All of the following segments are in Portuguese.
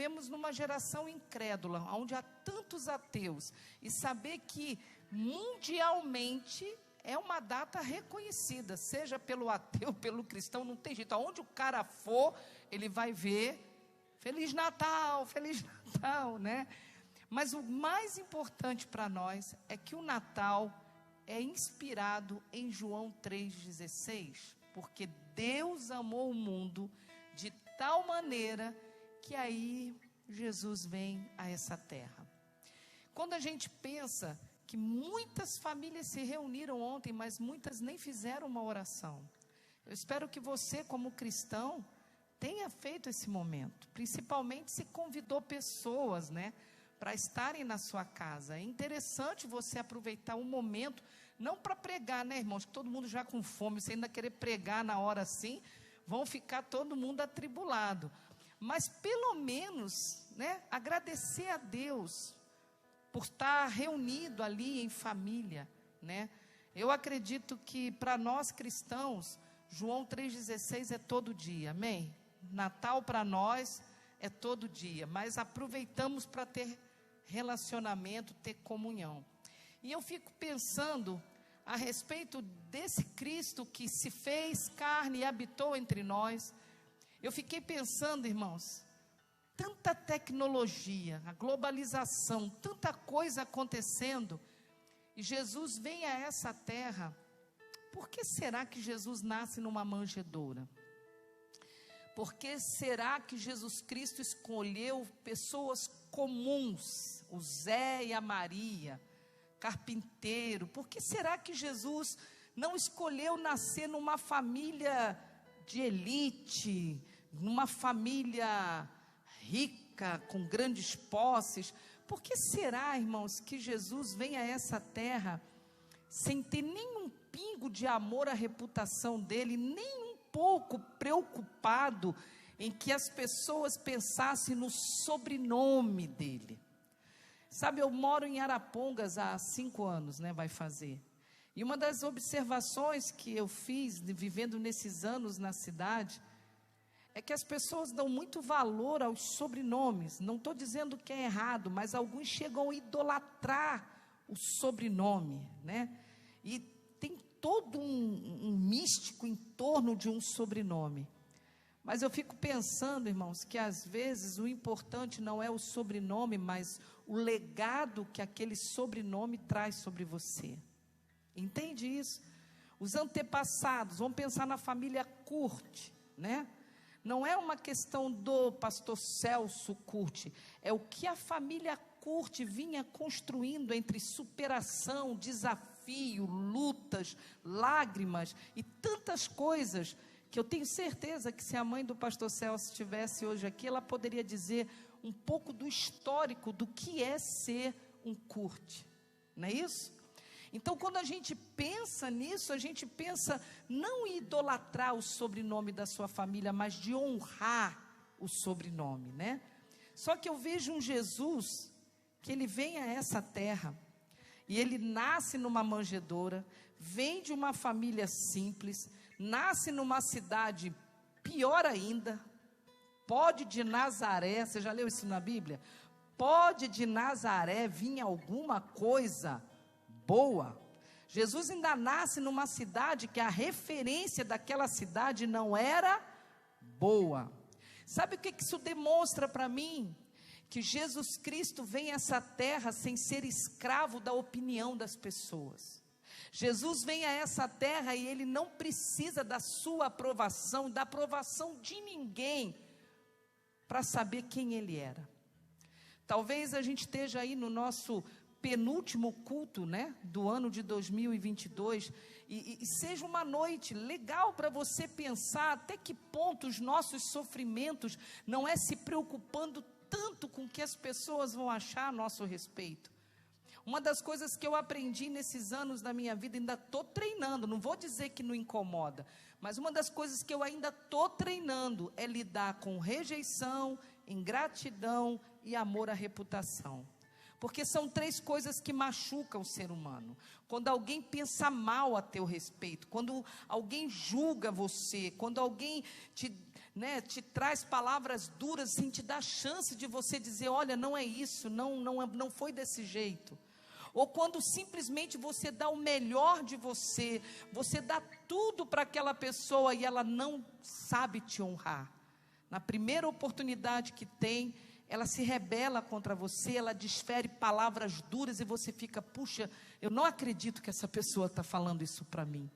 vivemos numa geração incrédula, onde há tantos ateus, e saber que mundialmente é uma data reconhecida, seja pelo ateu, pelo cristão, não tem jeito. Aonde o cara for, ele vai ver Feliz Natal, né? Mas o mais importante para nós é que o Natal é inspirado em João 3,16, porque Deus amou o mundo de tal maneira que aí Jesus vem a essa terra. Quando a gente pensa que muitas famílias se reuniram ontem, mas muitas nem fizeram uma oração, eu espero que você, como cristão, tenha feito esse momento, principalmente se convidou pessoas, né, para estarem na sua casa. É interessante você aproveitar o momento, não para pregar, né, irmãos, que todo mundo já com fome, você ainda querer pregar na hora assim, vão ficar todo mundo atribulado, mas pelo menos, né, agradecer a Deus por estar reunido ali em família, né? Eu acredito que para nós cristãos, João 3,16 é todo dia, amém? Natal para nós é todo dia, mas aproveitamos para ter relacionamento, ter comunhão. E eu fico pensando a respeito desse Cristo que se fez carne e habitou entre nós. Eu fiquei pensando, irmãos, tanta tecnologia, a globalização, tanta coisa acontecendo, e Jesus vem a essa terra. Por que será que Jesus nasce numa manjedoura? Por que será que Jesus Cristo escolheu pessoas comuns, o Zé e a Maria, carpinteiro? Por que será que Jesus não escolheu nascer numa família de elite, numa família rica, com grandes posses? Por que será, irmãos, que Jesus vem a essa terra sem ter nenhum pingo de amor à reputação dele, nem um pouco preocupado em que as pessoas pensassem no sobrenome dele? Sabe, eu moro em Arapongas há 5 anos, né, vai fazer. E uma das observações que eu fiz, vivendo nesses anos na cidade, é que as pessoas dão muito valor aos sobrenomes. Não estou dizendo que é errado, mas alguns chegam a idolatrar o sobrenome, né? E tem todo um místico em torno de um sobrenome. Mas eu fico pensando, irmãos, que às vezes o importante não é o sobrenome, mas o legado que aquele sobrenome traz sobre você. Entende isso? Os antepassados, vamos pensar na família Curti, né? Não é uma questão do pastor Celso Curti, é o que a família Curti vinha construindo entre superação, desafio, lutas, lágrimas e tantas coisas, que eu tenho certeza que se a mãe do pastor Celso estivesse hoje aqui, ela poderia dizer um pouco do histórico do que é ser um Curti, não é isso? Então, quando a gente pensa nisso, a gente pensa não em idolatrar o sobrenome da sua família, mas de honrar o sobrenome, né? Só que eu vejo um Jesus que ele vem a essa terra e ele nasce numa manjedoura, vem de uma família simples, nasce numa cidade pior ainda, pode de Nazaré. Você já leu isso na Bíblia? Pode de Nazaré vir alguma coisa boa. Jesus ainda nasce numa cidade que a referência daquela cidade não era boa. Sabe o que isso demonstra para mim? Que Jesus Cristo vem a essa terra sem ser escravo da opinião das pessoas. Jesus vem a essa terra e ele não precisa da sua aprovação, da aprovação de ninguém, para saber quem ele era. Talvez a gente esteja aí no nosso penúltimo culto, né, do ano de 2022, e seja uma noite legal para você pensar até que ponto os nossos sofrimentos não é se preocupando tanto com o que as pessoas vão achar a nosso respeito. Uma das coisas que eu aprendi nesses anos da minha vida, ainda estou treinando, não vou dizer que não incomoda, mas uma das coisas que eu ainda estou treinando é lidar com rejeição, ingratidão e amor à reputação. Porque são 3 coisas que machucam o ser humano. Quando alguém pensa mal a teu respeito, quando alguém julga você, quando alguém te traz palavras duras, sem te dar chance de você dizer, olha, não é isso, não foi desse jeito. Ou quando simplesmente você dá o melhor de você dá tudo para aquela pessoa e ela não sabe te honrar. Na primeira oportunidade que tem, ela se rebela contra você, ela desfere palavras duras e você fica, puxa, eu não acredito que essa pessoa está falando isso para mim.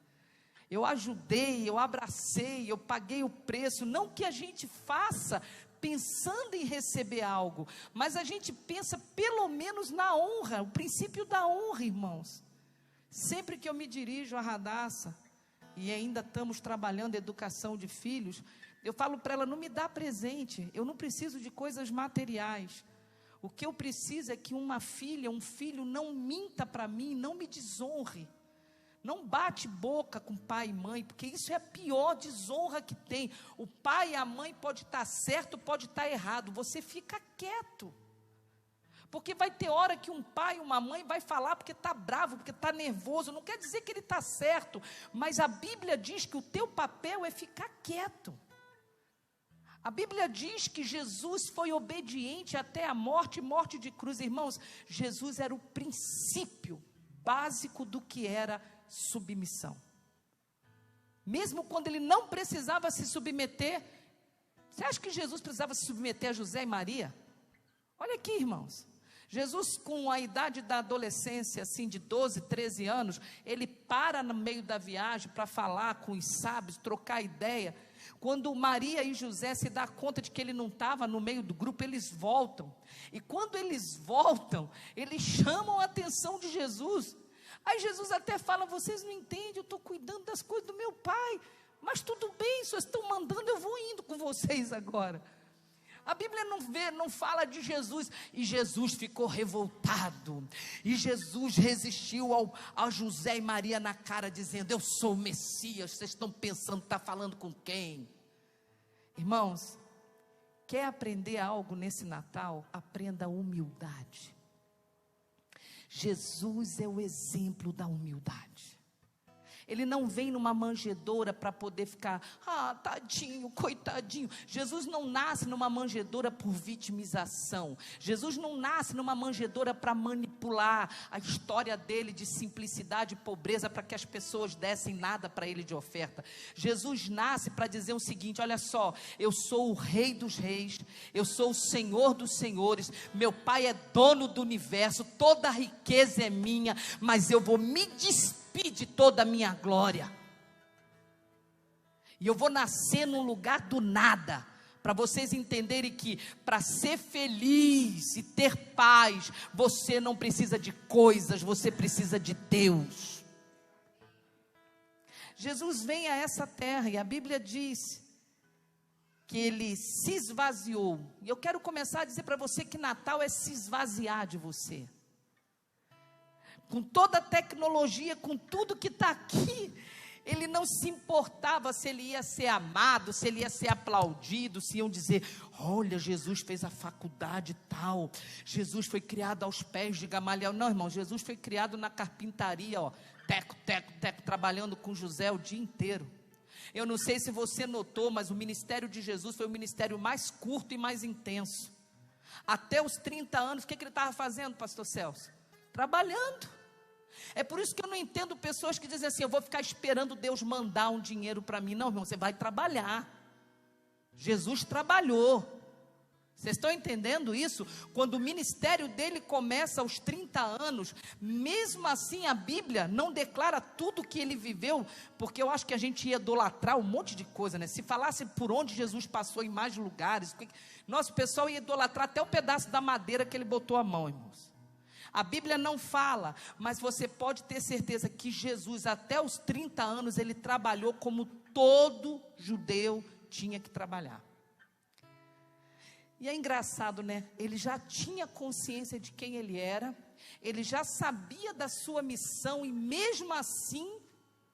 Eu ajudei, eu abracei, eu paguei o preço. Não que a gente faça pensando em receber algo, mas a gente pensa pelo menos na honra, o princípio da honra, irmãos. Sempre que eu me dirijo à Radassa, e ainda estamos trabalhando educação de filhos, eu falo para ela, não me dá presente, eu não preciso de coisas materiais. O que eu preciso é que uma filha, um filho não minta para mim, não me desonre. Não bate boca com pai e mãe, porque isso é a pior desonra que tem. O pai e a mãe pode estar certo, pode estar errado, você fica quieto. Porque vai ter hora que um pai e uma mãe vai falar porque está bravo, porque está nervoso, não quer dizer que ele está certo, mas a Bíblia diz que o teu papel é ficar quieto. A Bíblia diz que Jesus foi obediente até a morte, morte de cruz. Irmãos, Jesus era o princípio básico do que era submissão. Mesmo quando ele não precisava se submeter, você acha que Jesus precisava se submeter a José e Maria? Olha aqui, irmãos. Jesus, com a idade da adolescência, assim, de 12, 13 anos, ele para no meio da viagem para falar com os sábios, trocar ideia. Quando Maria e José se dão conta de que ele não estava no meio do grupo, eles voltam. E quando eles voltam, eles chamam a atenção de Jesus. Aí Jesus até fala, vocês não entendem, eu estou cuidando das coisas do meu pai. Mas tudo bem, vocês estão mandando, eu vou indo com vocês agora. A Bíblia não fala de Jesus, e Jesus ficou revoltado, e Jesus resistiu a José e Maria na cara, dizendo, eu sou o Messias, vocês estão pensando, está falando com quem? Irmãos, quer aprender algo nesse Natal? Aprenda a humildade. Jesus é o exemplo da humildade. Ele não vem numa manjedoura para poder ficar, tadinho, coitadinho. Jesus não nasce numa manjedoura por vitimização. Jesus não nasce numa manjedoura para manipular a história dele de simplicidade e pobreza para que as pessoas dessem nada para ele de oferta. Jesus nasce para dizer o seguinte, olha só, eu sou o Rei dos Reis, eu sou o Senhor dos Senhores, meu Pai é dono do universo, toda a riqueza é minha, mas eu vou me despedir de toda a minha glória, e eu vou nascer num lugar do nada, para vocês entenderem que para ser feliz e ter paz, você não precisa de coisas, você precisa de Deus. Jesus vem a essa terra, e a Bíblia diz que ele se esvaziou, e eu quero começar a dizer para você que Natal é se esvaziar de você. Com toda a tecnologia, com tudo que está aqui, ele não se importava se ele ia ser amado, se ele ia ser aplaudido, se iam dizer, olha, Jesus fez a faculdade tal, Jesus foi criado aos pés de Gamaliel. Não, irmão, Jesus foi criado na carpintaria, teco, trabalhando com José o dia inteiro. Eu não sei se você notou, mas o ministério de Jesus foi o ministério mais curto e mais intenso. Até os 30 anos, o que ele estava fazendo, pastor Celso? Trabalhando. É por isso que eu não entendo pessoas que dizem assim, eu vou ficar esperando Deus mandar um dinheiro para mim. Não, irmão, você vai trabalhar. Jesus trabalhou. Vocês estão entendendo isso? Quando o ministério dele começa aos 30 anos, mesmo assim a Bíblia não declara tudo que ele viveu, porque eu acho que a gente ia idolatrar um monte de coisa, né? Se falasse por onde Jesus passou em mais lugares, nosso pessoal ia idolatrar até o pedaço da madeira que ele botou a mão, irmãos. A Bíblia não fala, mas você pode ter certeza que Jesus, até os 30 anos, ele trabalhou como todo judeu tinha que trabalhar. E é engraçado, né? Ele já tinha consciência de quem ele era, ele já sabia da sua missão, e mesmo assim,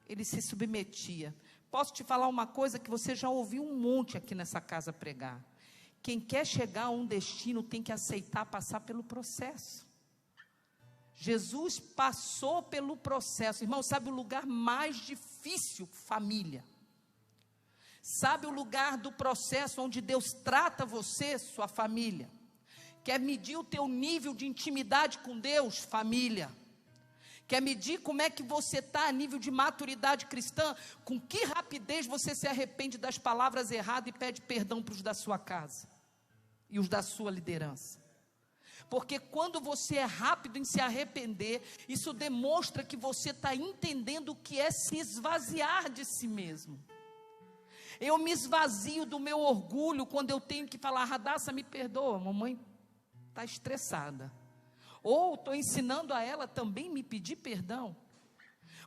ele se submetia. Posso te falar uma coisa que você já ouviu um monte aqui nessa casa pregar. Quem quer chegar a um destino tem que aceitar passar pelo processo. Jesus passou pelo processo. Irmão, sabe o lugar mais difícil? Família. Sabe o lugar do processo onde Deus trata você, sua família? Quer medir o teu nível de intimidade com Deus? Família. Quer medir como é que você está a nível de maturidade cristã? Com que rapidez você se arrepende das palavras erradas e pede perdão para os da sua casa e os da sua liderança? Porque quando você é rápido em se arrepender, isso demonstra que você está entendendo o que é se esvaziar de si mesmo. Eu me esvazio do meu orgulho quando eu tenho que falar: Radassa, me perdoa, mamãe está estressada. Ou estou ensinando a ela também me pedir perdão.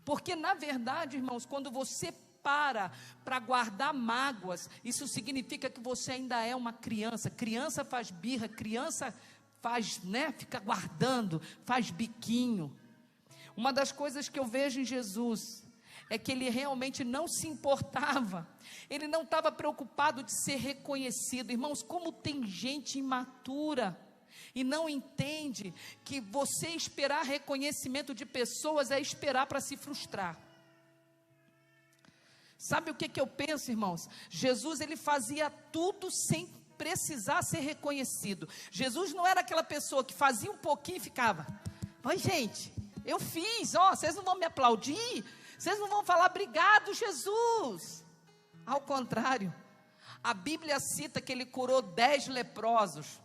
Porque na verdade, irmãos, quando você para guardar mágoas, isso significa que você ainda é uma criança. Criança faz birra, criança faz, fica guardando, faz biquinho. Uma das coisas que eu vejo em Jesus é que ele realmente não se importava, ele não estava preocupado de ser reconhecido. Irmãos, como tem gente imatura e não entende que você esperar reconhecimento de pessoas é esperar para se frustrar. Sabe o que eu penso, irmãos? Jesus, ele fazia tudo sem precisar ser reconhecido. Jesus não era aquela pessoa que fazia um pouquinho e ficava: oi gente, eu fiz, vocês não vão me aplaudir, vocês não vão falar obrigado Jesus. Ao contrário, a Bíblia cita que ele curou 10 leprosos.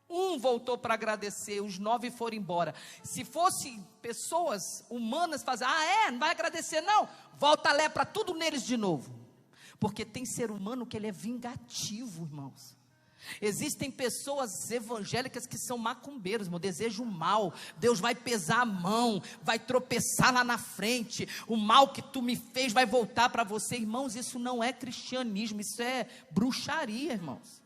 Um voltou para agradecer, os 9 foram embora. Se fossem pessoas humanas, fazer: não vai agradecer não, volta a lepra tudo neles de novo. Porque tem ser humano que ele é vingativo, irmãos. Existem pessoas evangélicas que são macumbeiros, meu, desejam mal. Deus vai pesar a mão, vai tropeçar lá na frente, o mal que tu me fez vai voltar para você. Irmãos, isso não é cristianismo, isso é bruxaria, irmãos.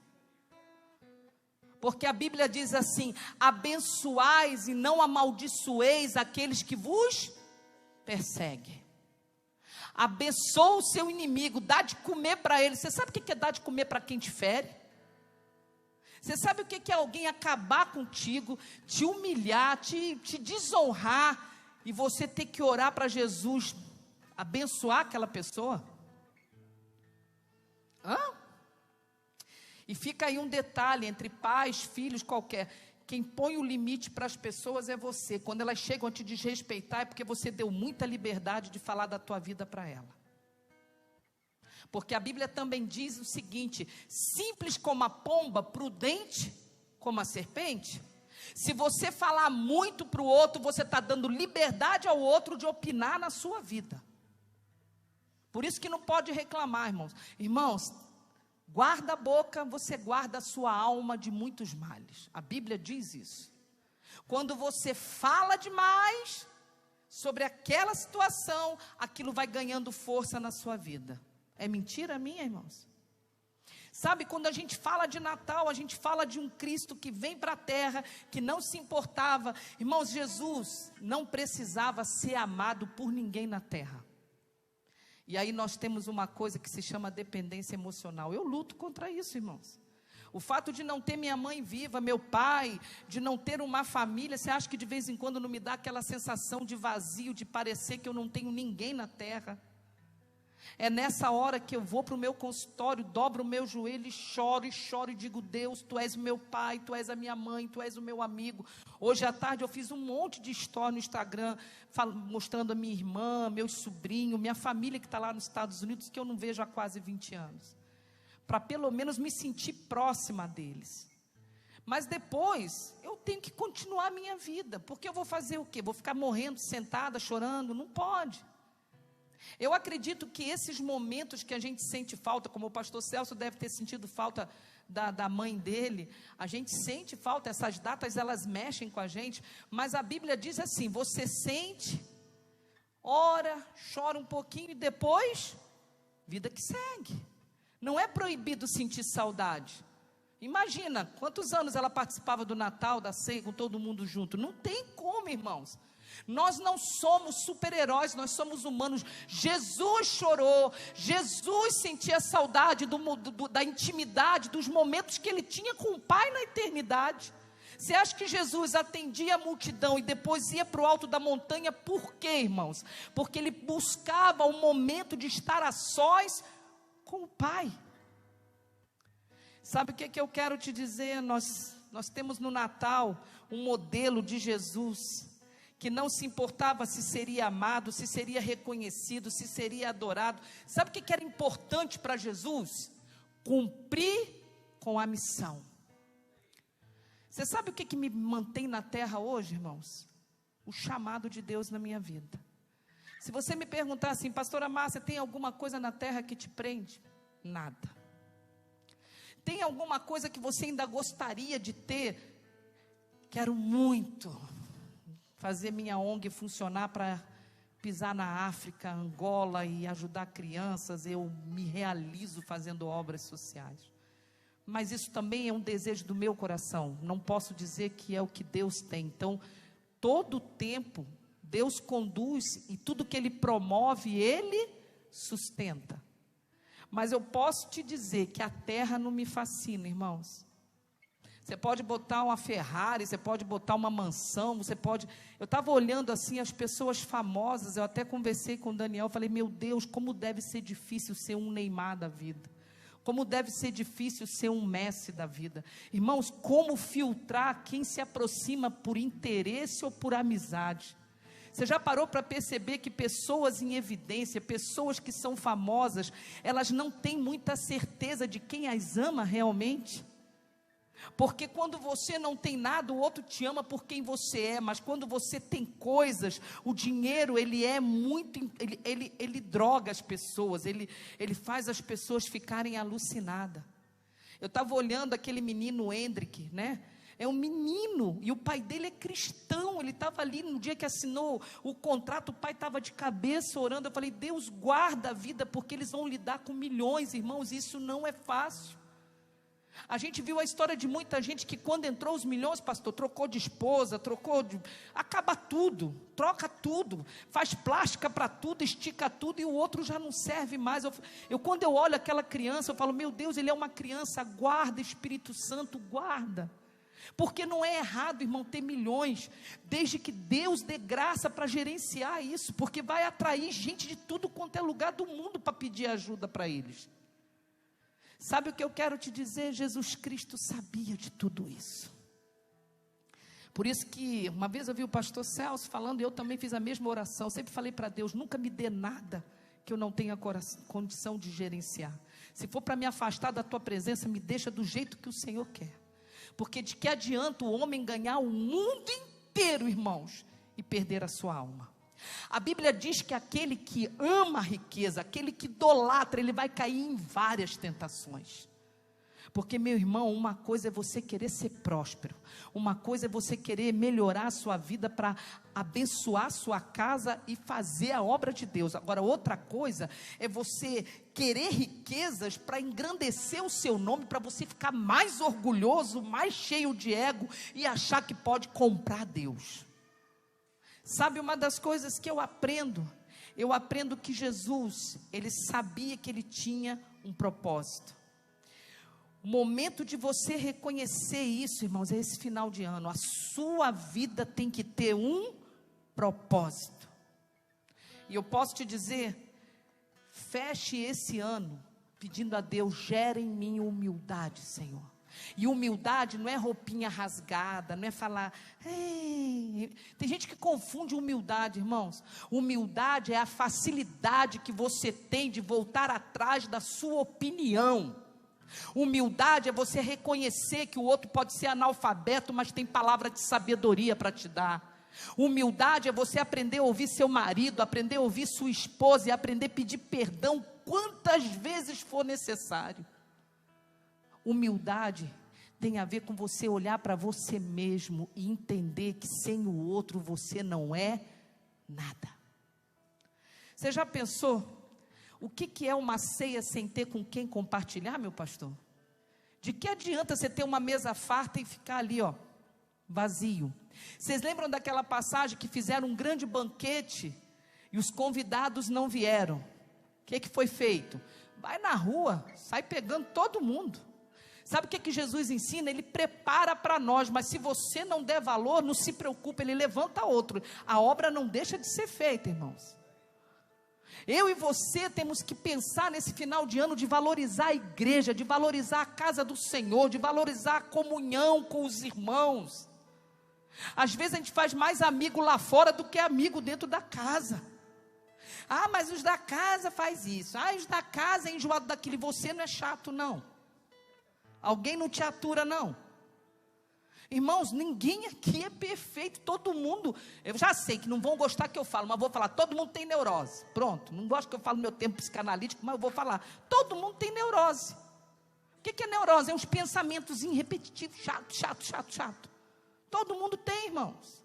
Porque a Bíblia diz assim: abençoais e não amaldiçoeis aqueles que vos perseguem. Abençoa o seu inimigo, dá de comer para ele. Você sabe o que é dar de comer para quem te fere? Você sabe o que é alguém acabar contigo, te humilhar, te desonrar, e você ter que orar para Jesus abençoar aquela pessoa? E fica aí um detalhe entre pais, filhos, qualquer: quem põe o limite para as pessoas é você. Quando elas chegam a te desrespeitar, é porque você deu muita liberdade de falar da tua vida para ela. Porque a Bíblia também diz o seguinte: simples como a pomba, prudente como a serpente. Se você falar muito para o outro, você está dando liberdade ao outro de opinar na sua vida. Por isso que não pode reclamar, irmãos. Irmãos, guarda a boca, você guarda a sua alma de muitos males. A Bíblia diz isso. Quando você fala demais sobre aquela situação, aquilo vai ganhando força na sua vida. É mentira minha, irmãos? Sabe, quando a gente fala de Natal, a gente fala de um Cristo que vem para a terra, que não se importava. Irmãos, Jesus não precisava ser amado por ninguém na terra. E aí nós temos uma coisa que se chama dependência emocional. Eu luto contra isso, irmãos. O fato de não ter minha mãe viva, meu pai, de não ter uma família, você acha que de vez em quando não me dá aquela sensação de vazio, de parecer que eu não tenho ninguém na terra? É nessa hora que eu vou para o meu consultório, dobro o meu joelho e choro e digo: Deus, Tu és o meu pai, Tu és a minha mãe, Tu és o meu amigo. Hoje à tarde eu fiz um monte de story no Instagram, mostrando a minha irmã, meus sobrinhos, minha família que está lá nos Estados Unidos, que eu não vejo há quase 20 anos. Para pelo menos me sentir próxima deles. Mas depois eu tenho que continuar a minha vida, porque eu vou fazer o quê? Vou ficar morrendo, sentada, chorando? Não pode. Eu acredito que esses momentos que a gente sente falta, como o pastor Celso deve ter sentido falta da mãe dele, a gente sente falta, essas datas elas mexem com a gente, mas a Bíblia diz assim: você sente, ora, chora um pouquinho e depois, vida que segue. Não é proibido sentir saudade. Imagina, quantos anos ela participava do Natal, da ceia, com todo mundo junto. Não tem como, irmãos. Nós não somos super-heróis, nós somos humanos. Jesus chorou, Jesus sentia saudade da intimidade, dos momentos que ele tinha com o Pai na eternidade. Você acha que Jesus atendia a multidão e depois ia para o alto da montanha, por quê, irmãos? Porque ele buscava um momento de estar a sós com o Pai. Sabe o que eu quero te dizer? Nós temos no Natal um modelo de Jesus, que não se importava se seria amado, se seria reconhecido, se seria adorado. Sabe o que era importante para Jesus? Cumprir com a missão. Você sabe o que me mantém na terra hoje, irmãos? O chamado de Deus na minha vida. Se você me perguntar assim, pastora Márcia, tem alguma coisa na terra que te prende? Nada. Tem alguma coisa que você ainda gostaria de ter? Quero muito fazer minha ONG funcionar para pisar na África, Angola e ajudar crianças. Eu me realizo fazendo obras sociais. Mas isso também é um desejo do meu coração. Não posso dizer que é o que Deus tem. Então, todo o tempo, Deus conduz e tudo que Ele promove, Ele sustenta. Mas eu posso te dizer que a terra não me fascina, irmãos. Você pode botar uma Ferrari, você pode botar uma mansão, você pode... Eu estava olhando assim as pessoas famosas, eu até conversei com o Daniel, falei, meu Deus, como deve ser difícil ser um Neymar da vida. Como deve ser difícil ser um Messi da vida. Irmãos, como filtrar quem se aproxima por interesse ou por amizade? Você já parou para perceber que pessoas em evidência, pessoas que são famosas, elas não têm muita certeza de quem as ama realmente? Porque quando você não tem nada, o outro te ama por quem você é, mas quando você tem coisas, o dinheiro, ele é muito, ele droga as pessoas, ele faz as pessoas ficarem alucinadas. Eu estava olhando aquele menino Hendrick, né? É um menino, e o pai dele é cristão, ele estava ali no dia que assinou o contrato, o pai estava de cabeça orando, eu falei, Deus guarda a vida, porque eles vão lidar com milhões, irmãos, isso não é fácil. A gente viu a história de muita gente que quando entrou os milhões, pastor, trocou de esposa, acaba tudo, troca tudo, faz plástica para tudo, estica tudo, e o outro já não serve mais. Quando eu olho aquela criança, eu falo, meu Deus, ele é uma criança, guarda, Espírito Santo, guarda. Porque não é errado, irmão, ter milhões, desde que Deus dê graça para gerenciar isso, porque vai atrair gente de tudo quanto é lugar do mundo para pedir ajuda para eles. Sabe o que eu quero te dizer? Jesus Cristo sabia de tudo isso. Por isso que uma vez eu vi o pastor Celso falando, e eu também fiz a mesma oração, sempre falei para Deus, nunca me dê nada que eu não tenha condição de gerenciar. Se for para me afastar da tua presença, me deixa do jeito que o Senhor quer. Porque de que adianta o homem ganhar o mundo inteiro, irmãos, e perder a sua alma? A Bíblia diz que aquele que ama a riqueza, aquele que idolatra, ele vai cair em várias tentações. Porque, meu irmão, uma coisa é você querer ser próspero, uma coisa é você querer melhorar a sua vida para abençoar a sua casa e fazer a obra de Deus. Agora, outra coisa é você querer riquezas para engrandecer o seu nome, para você ficar mais orgulhoso, mais cheio de ego e achar que pode comprar Deus. Sabe uma das coisas que eu aprendo que Jesus, ele sabia que ele tinha um propósito. O momento de você reconhecer isso, irmãos, é esse final de ano. A sua vida tem que ter um propósito. E eu posso te dizer, feche esse ano pedindo a Deus, gera em mim humildade, Senhor. E humildade não é roupinha rasgada, não é falar, ei. Tem gente que confunde humildade, irmãos. Humildade é a facilidade que você tem de voltar atrás da sua opinião. Humildade é você reconhecer que o outro pode ser analfabeto, mas tem palavra de sabedoria para te dar. Humildade é você aprender a ouvir seu marido, aprender a ouvir sua esposa e aprender a pedir perdão quantas vezes for necessário. Humildade tem a ver com você olhar para você mesmo e entender que sem o outro você não é nada. Você já pensou? O que é uma ceia sem ter com quem compartilhar, meu pastor? De que adianta você ter uma mesa farta e ficar ali, ó, vazio? Vocês lembram daquela passagem que fizeram um grande banquete e os convidados não vieram? O que foi feito? Vai na rua, sai pegando todo mundo. Sabe o que Jesus ensina? Ele prepara para nós, mas se você não der valor, não se preocupe, ele levanta outro. A obra não deixa de ser feita, irmãos. Eu e você temos que pensar nesse final de ano de valorizar a igreja, de valorizar a casa do Senhor, de valorizar a comunhão com os irmãos. Às vezes a gente faz mais amigo lá fora do que amigo dentro da casa. Ah, mas os da casa faz isso. Ah, os da casa é enjoado daquilo. E você não é chato, não. Alguém não te atura, não. Irmãos, ninguém aqui é perfeito. Todo mundo, eu já sei que não vão gostar que eu falo, mas vou falar, todo mundo tem neurose. Pronto, não gosto que eu falo meu tempo psicanalítico, mas eu vou falar, todo mundo tem neurose. O que é neurose? É uns pensamentos repetitivos, chato. Todo mundo tem, irmãos.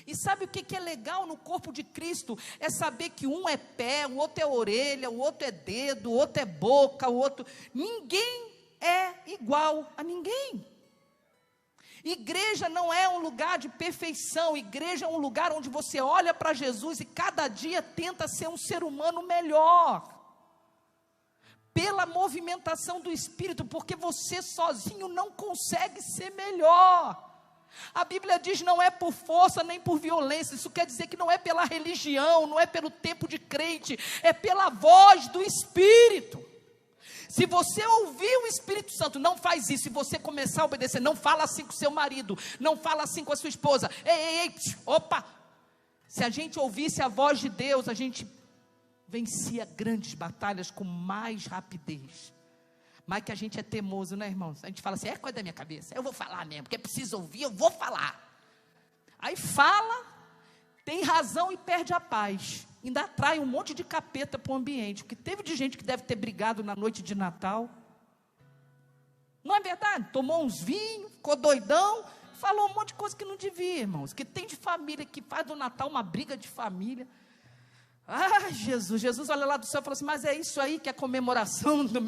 E sabe o que é legal no corpo de Cristo? É saber que um é pé, o outro é orelha, o outro é dedo, o outro é boca, o outro... Ninguém é igual a ninguém. Igreja não é um lugar de perfeição. Igreja é um lugar onde você olha para Jesus e cada dia tenta ser um ser humano melhor. Pela movimentação do Espírito, porque você sozinho não consegue ser melhor. A Bíblia diz, não é por força nem por violência. Isso quer dizer que não é pela religião, não é pelo tempo de crente, é pela voz do Espírito. Se você ouvir o Espírito Santo, não faz isso. Se você começar a obedecer, não fala assim com seu marido, não fala assim com a sua esposa. Ei, opa! Se a gente ouvisse a voz de Deus, a gente vencia grandes batalhas com mais rapidez. Mas que a gente é teimoso, né, irmãos? A gente fala assim, é coisa da minha cabeça, eu vou falar mesmo, porque precisa ouvir, eu vou falar. Aí fala, tem razão e perde a paz. Ainda atrai um monte de capeta para o ambiente, porque teve de gente que deve ter brigado na noite de Natal. Não é verdade? Tomou uns vinhos, ficou doidão, falou um monte de coisa que não devia, irmãos. Que tem de família que faz do Natal uma briga de família. Ah, Jesus olha lá do céu e falou assim, mas é isso aí que é a comemoração do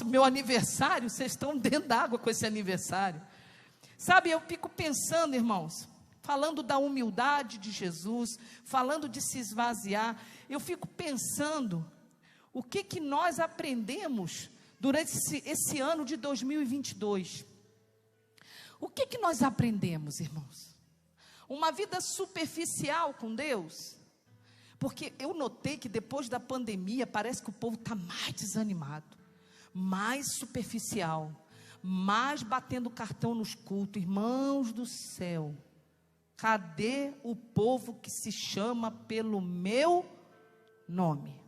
meu aniversário? Vocês estão dentro d'água com esse aniversário. Sabe, eu fico pensando, irmãos, falando da humildade de Jesus, falando de se esvaziar, eu fico pensando, o que nós aprendemos durante esse ano de 2022? O que nós aprendemos, irmãos? Uma vida superficial com Deus? Porque eu notei que depois da pandemia, parece que o povo está mais desanimado, mais superficial, mais batendo cartão nos cultos. Irmãos do céu, cadê o povo que se chama pelo meu nome?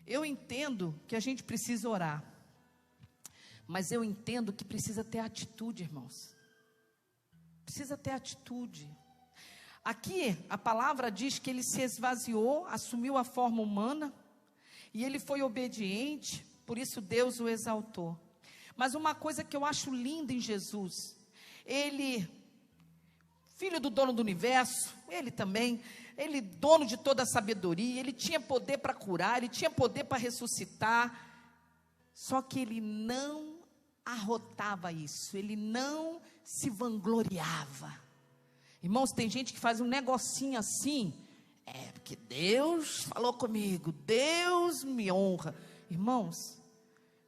Eu entendo que a gente precisa orar, mas eu entendo que precisa ter atitude, irmãos. Precisa ter atitude. Aqui a palavra diz que ele se esvaziou, assumiu a forma humana, e ele foi obediente, por isso Deus o exaltou. Mas uma coisa que eu acho linda em Jesus, ele, filho do dono do universo, ele também, ele dono de toda a sabedoria, ele tinha poder para curar, ele tinha poder para ressuscitar, só que ele não arrotava isso, ele não se vangloriava. Irmãos, tem gente que faz um negocinho assim, porque Deus falou comigo, Deus me honra. Irmãos,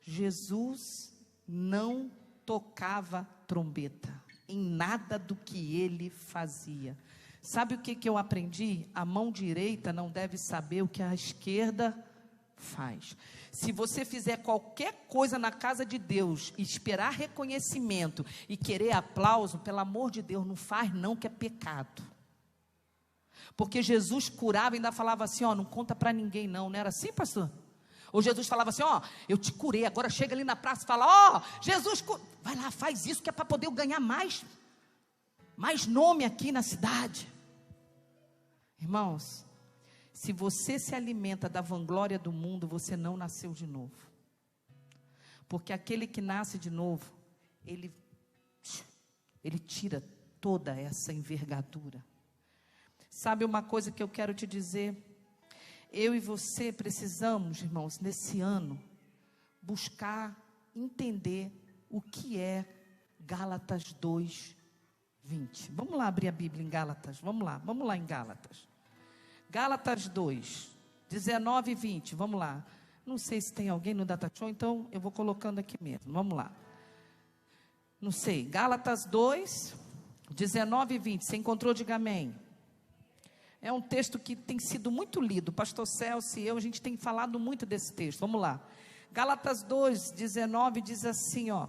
Jesus não tocava trombeta em nada do que ele fazia. Sabe o que eu aprendi? A mão direita não deve saber o que a esquerda faz. Se você fizer qualquer coisa na casa de Deus, esperar reconhecimento e querer aplauso, pelo amor de Deus, não faz não, que é pecado. Porque Jesus curava e ainda falava assim, não conta para ninguém não era assim, pastor? Ou Jesus falava assim, eu te curei, agora chega ali na praça e fala, Jesus, vai lá, faz isso que é para poder eu ganhar mais nome aqui na cidade. Irmãos, se você se alimenta da vanglória do mundo, você não nasceu de novo. Porque aquele que nasce de novo, ele tira toda essa envergadura. Sabe uma coisa que eu quero te dizer? Eu e você precisamos, irmãos, nesse ano, buscar entender o que é Gálatas 2:20. Vamos lá abrir a Bíblia em Gálatas, vamos lá em Gálatas. Gálatas 2, 19 e 20, vamos lá. Não sei se tem alguém no Data Show, então eu vou colocando aqui mesmo. Vamos lá. Não sei. Gálatas 2, 19 e 20. Você encontrou? Diga amém. É um texto que tem sido muito lido. O pastor Celso e eu, a gente tem falado muito desse texto. Vamos lá. Gálatas 2, 19 diz assim, ó.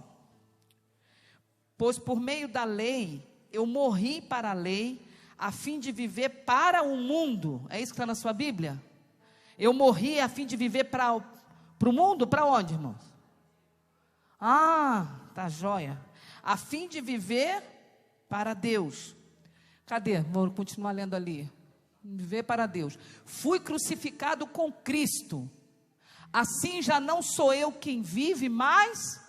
Pois por meio da lei, eu morri para a lei, a fim de viver para o mundo. É isso que está na sua Bíblia? Eu morri a fim de viver para o mundo? Para onde, irmãos? Ah, tá joia. A fim de viver para Deus. Cadê? Vou continuar lendo ali. Viver para Deus. Fui crucificado com Cristo. Assim já não sou eu quem vive, mas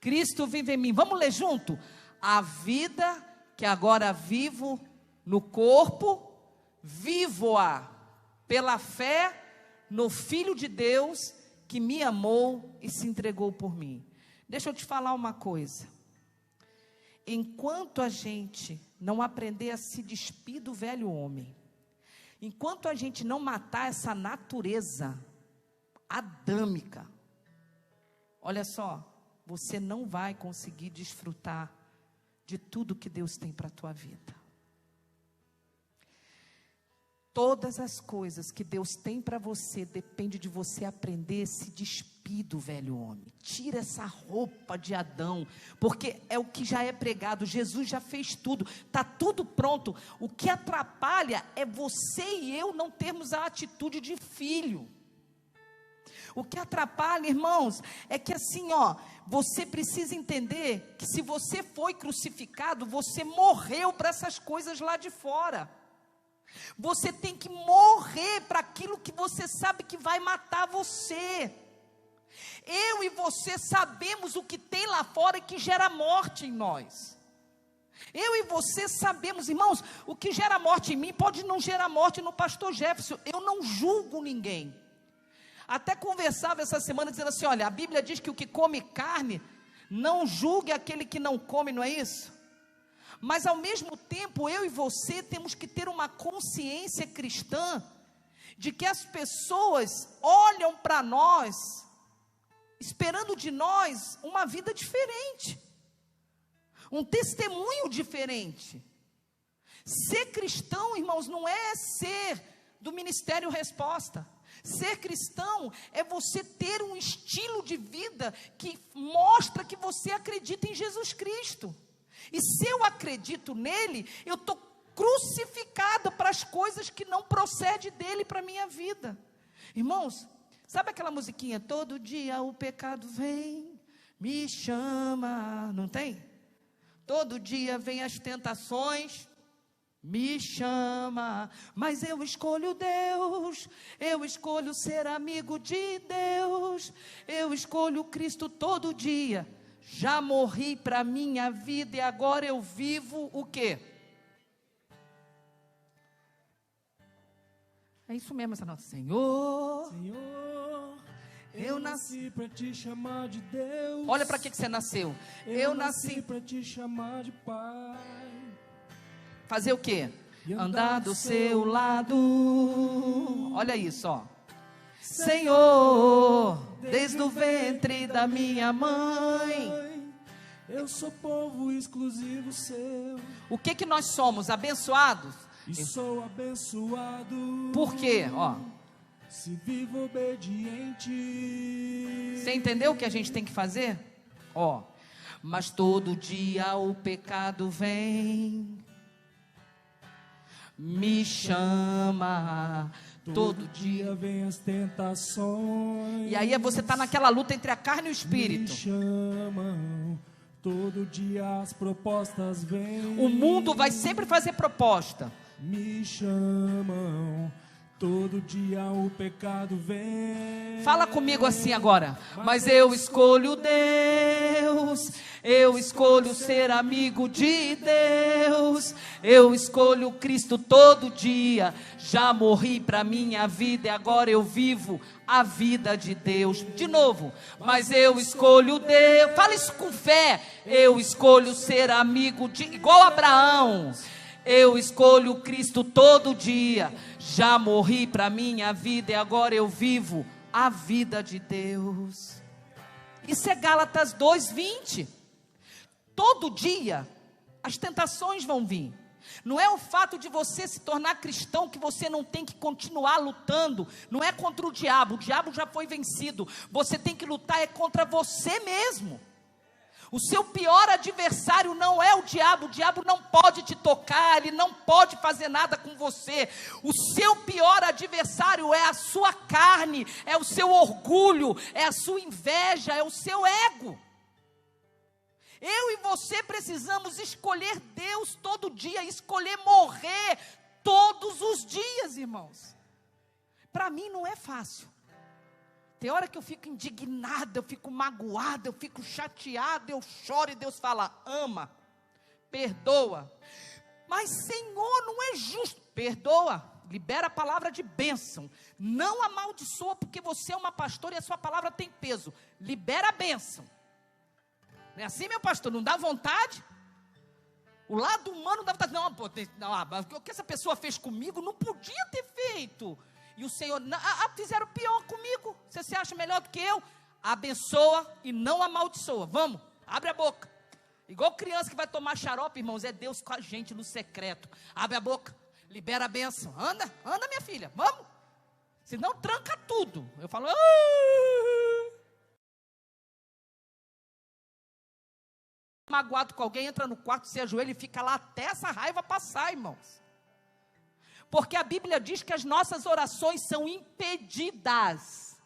Cristo vive em mim. Vamos ler junto? A vida que agora vivo no corpo, vivo-a pela fé no Filho de Deus que me amou e se entregou por mim. Deixa eu te falar uma coisa. Enquanto a gente não aprender a se despir do velho homem, enquanto a gente não matar essa natureza adâmica, olha só, você não vai conseguir desfrutar de tudo que Deus tem para a tua vida. Todas as coisas que Deus tem para você, depende de você aprender a se despir do velho homem. Tira essa roupa de Adão, porque é o que já é pregado. Jesus já fez tudo, está tudo pronto. O que atrapalha é você e eu não termos a atitude de filho. O que atrapalha, irmãos, é que assim, ó, você precisa entender que se você foi crucificado, você morreu para essas coisas lá de fora. Você tem que morrer para aquilo que você sabe que vai matar você. Eu e você sabemos o que tem lá fora e que gera morte em nós. Eu e você sabemos, irmãos, o que gera morte em mim pode não gerar morte no pastor Jefferson. Eu não julgo ninguém. Até conversava essa semana dizendo assim, olha, a Bíblia diz que o que come carne, não julgue aquele que não come, não é isso? Mas ao mesmo tempo, eu e você temos que ter uma consciência cristã, de que as pessoas olham para nós, esperando de nós uma vida diferente, um testemunho diferente. Ser cristão, irmãos, não é ser do Ministério Resposta. Ser cristão é você ter um estilo de vida que mostra que você acredita em Jesus Cristo. E se eu acredito nele, eu estou crucificado para as coisas que não procedem dele para a minha vida. Irmãos, sabe aquela musiquinha? Todo dia o pecado vem, me chama, não tem? Todo dia vem as tentações, me chama, mas eu escolho Deus, eu escolho ser amigo de Deus, eu escolho Cristo todo dia. Já morri para a minha vida e agora eu vivo o quê? É isso mesmo, essa nossa. Senhor, eu nasci para te chamar de Deus. Olha para que você nasceu. Eu nasci para te chamar de Pai. Fazer o quê? Andar do seu lado. Olha isso, ó. Senhor, desde o ventre da minha mãe, eu sou povo exclusivo seu. O que nós somos? Abençoados? E sou abençoado. Por quê? Ó. Se vivo obediente. Você entendeu o que a gente tem que fazer? Ó. Mas todo dia o pecado vem, me chama. Todo dia vem as tentações. E aí você está naquela luta entre a carne e o espírito. Me chamam. Todo dia as propostas vêm. O mundo vai sempre fazer proposta. Me chamam. Todo dia o pecado vem. Fala comigo assim agora. Mas eu escolho Deus, eu escolho ser amigo de Deus, eu escolho Cristo todo dia. Já morri para minha vida e agora eu vivo a vida de Deus. De novo. Mas eu escolho Deus. Fala isso com fé. Eu escolho ser amigo de, igual Abraão. Eu escolho Cristo todo dia. Já morri para minha vida e agora eu vivo a vida de Deus. Isso é Gálatas 2:20. Todo dia as tentações vão vir. Não é o fato de você se tornar cristão que você não tem que continuar lutando. Não é contra o diabo já foi vencido. Você tem que lutar contra você mesmo. O seu pior adversário não é o diabo não pode te tocar, ele não pode fazer nada com você. O seu pior adversário é a sua carne, é o seu orgulho, é a sua inveja, é o seu ego. Eu e você precisamos escolher Deus todo dia, escolher morrer todos os dias, irmãos. Para mim não é fácil. Tem hora que eu fico indignada, eu fico magoada, eu fico chateada, eu choro e Deus fala, ama, perdoa. Mas Senhor, não é justo. Perdoa, libera a palavra de bênção. Não amaldiçoa porque você é uma pastora e a sua palavra tem peso. Libera a bênção. Não é assim, meu pastor? Não dá vontade? O lado humano dá vontade. Não, o que essa pessoa fez comigo não podia ter feito. E o Senhor, fizeram pior comigo. Você se acha melhor do que eu? Abençoa e não amaldiçoa. Vamos, abre a boca. Igual criança que vai tomar xarope, irmãos. É Deus com a gente no secreto. Abre a boca, libera a bênção. Anda minha filha, vamos. Senão tranca tudo. Eu falo, magoado com alguém, entra no quarto, se ajoelha e fica lá até essa raiva passar, irmãos. Porque a Bíblia diz que as nossas orações são impedidas.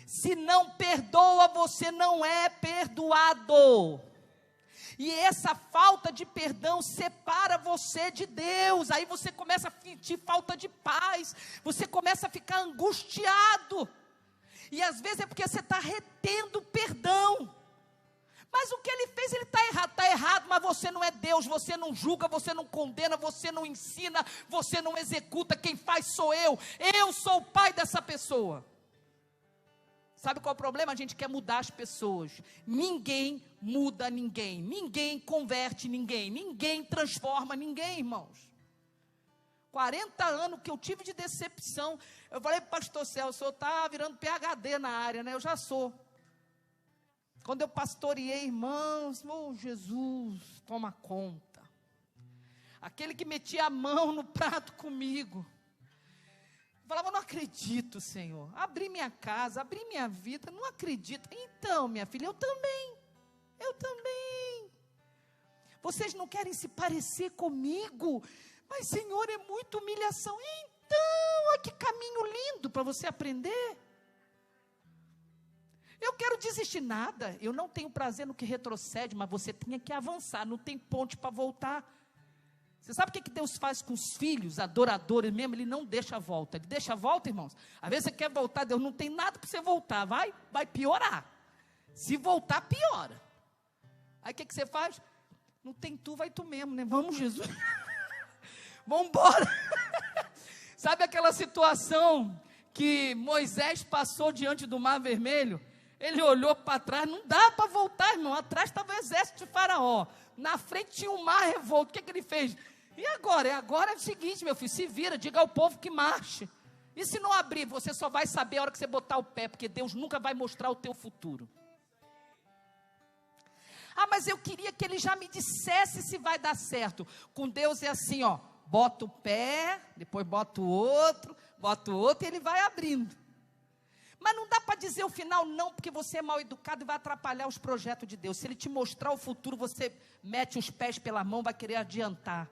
Se não perdoa, você não é perdoado. E essa falta de perdão separa você de Deus. Aí você começa a sentir falta de paz. Você começa a ficar angustiado. E às vezes é porque você está retendo perdão. Mas o que ele fez, ele está errado, mas você não é Deus, você não julga, você não condena, você não ensina, você não executa, quem faz sou eu sou o pai dessa pessoa. Sabe qual é o problema? A gente quer mudar as pessoas. Ninguém muda ninguém, ninguém converte ninguém, ninguém transforma ninguém, irmãos. 40 anos que eu tive de decepção, eu falei, pastor Celso, o senhor está virando PhD na área, né? Eu já sou. Quando eu pastoreei, irmãos, Jesus, toma conta. Aquele que metia a mão no prato comigo. Eu falava, não acredito, Senhor. Abri minha casa, abri minha vida, não acredito. Então, minha filha, eu também. Vocês não querem se parecer comigo? Mas, Senhor, é muita humilhação. Então, olha que caminho lindo para você aprender. Eu quero desistir nada, eu não tenho prazer no que retrocede, mas você tinha que avançar, não tem ponte para voltar. Você sabe o que Deus faz com os filhos, adoradores mesmo? Ele não deixa a volta, ele deixa a volta, irmãos. Às vezes você quer voltar, Deus não tem nada para você voltar, vai piorar. Se voltar, piora. Aí o que você faz? Não tem tu, vai tu mesmo, né? Vamos, Jesus. Vamos embora. Sabe aquela situação que Moisés passou diante do Mar Vermelho? Ele olhou para trás, não dá para voltar, irmão. Atrás estava o exército de Faraó. Na frente tinha um mar revolto. O que ele fez? E agora? Agora é o seguinte, meu filho, se vira, diga ao povo que marche. E se não abrir, você só vai saber a hora que você botar o pé, porque Deus nunca vai mostrar o teu futuro. Mas eu queria que ele já me dissesse se vai dar certo. Com Deus é assim, ó, bota o pé, depois bota o outro, e ele vai abrindo. Mas não dá para dizer o final não, porque você é mal educado e vai atrapalhar os projetos de Deus. Se ele te mostrar o futuro, você mete os pés pela mão, vai querer adiantar.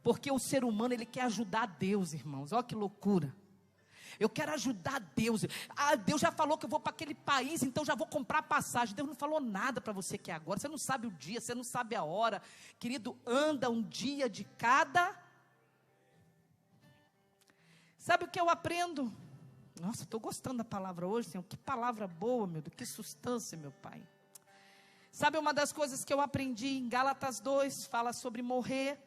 Porque o ser humano, ele quer ajudar Deus, irmãos. Olha que loucura. Eu quero ajudar Deus. Deus já falou que eu vou para aquele país, então já vou comprar passagem. Deus não falou nada para você que é agora. Você não sabe o dia, você não sabe a hora. Querido, anda um dia de cada. Sabe o que eu aprendo? Nossa, estou gostando da palavra hoje, Senhor. Que palavra boa, meu Deus. Que substância, meu Pai. Sabe uma das coisas que eu aprendi em Gálatas 2, fala sobre morrer.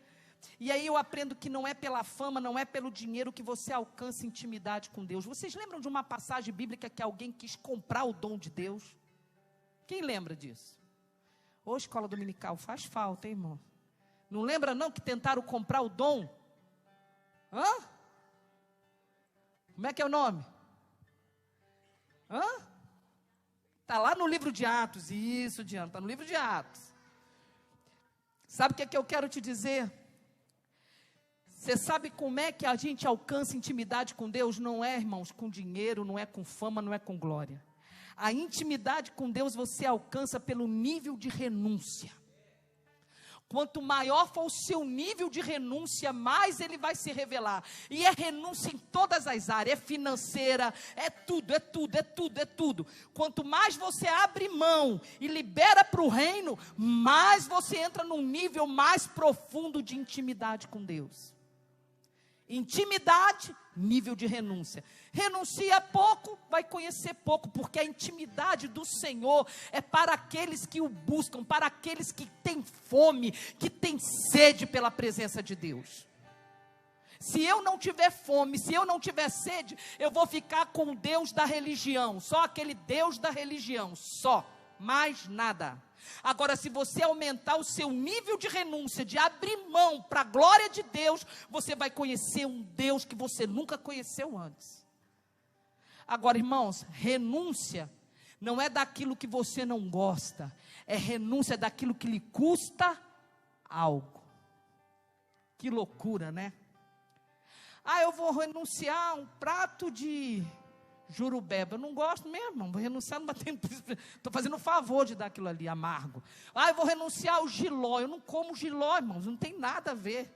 E aí eu aprendo que não é pela fama, não é pelo dinheiro que você alcança intimidade com Deus. Vocês lembram de uma passagem bíblica que alguém quis comprar o dom de Deus? Quem lembra disso? Ô, escola dominical, faz falta, hein, irmão? Não lembra não que tentaram comprar o dom? Como é que é o nome? Está lá no livro de Atos. Isso, Diana, está no livro de Atos. Sabe o que é que eu quero te dizer? Você sabe como é que a gente alcança intimidade com Deus? Não é, irmãos, com dinheiro, não é com fama, não é com glória. A intimidade com Deus você alcança pelo nível de renúncia. Quanto maior for o seu nível de renúncia, mais ele vai se revelar. E é renúncia em todas as áreas, é financeira, é tudo, é tudo, é tudo, é tudo. Quanto mais você abre mão e libera para o reino, mais você entra num nível mais profundo de intimidade com Deus. Intimidade, nível de renúncia. Renuncia pouco, vai conhecer pouco, porque a intimidade do Senhor é para aqueles que o buscam, para aqueles que têm fome, que têm sede pela presença de Deus. Se eu não tiver fome, se eu não tiver sede, eu vou ficar com o Deus da religião, só aquele Deus da religião, só, mais nada. Agora, se você aumentar o seu nível de renúncia, de abrir mão para a glória de Deus, você vai conhecer um Deus que você nunca conheceu antes. Agora, irmãos, renúncia não é daquilo que você não gosta, é renúncia daquilo que lhe custa algo. Que loucura, né? Eu vou renunciar a um prato de jurubeba, eu não gosto mesmo, vou renunciar, não estou fazendo o favor de dar aquilo ali, amargo. Eu vou renunciar ao jiló, eu não como jiló, irmãos, não tem nada a ver.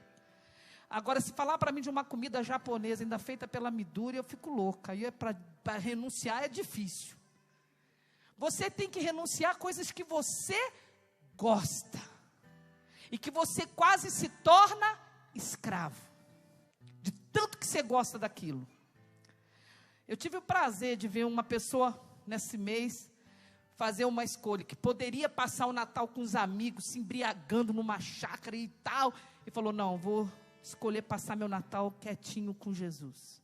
Agora, se falar para mim de uma comida japonesa, ainda feita pela Midori, eu fico louca, aí para renunciar é difícil. Você tem que renunciar a coisas que você gosta, e que você quase se torna escravo, de tanto que você gosta daquilo. Eu tive o prazer de ver uma pessoa, nesse mês, fazer uma escolha, que poderia passar o Natal com os amigos, se embriagando numa chácara e tal, e falou, não, vou escolher passar meu Natal quietinho com Jesus.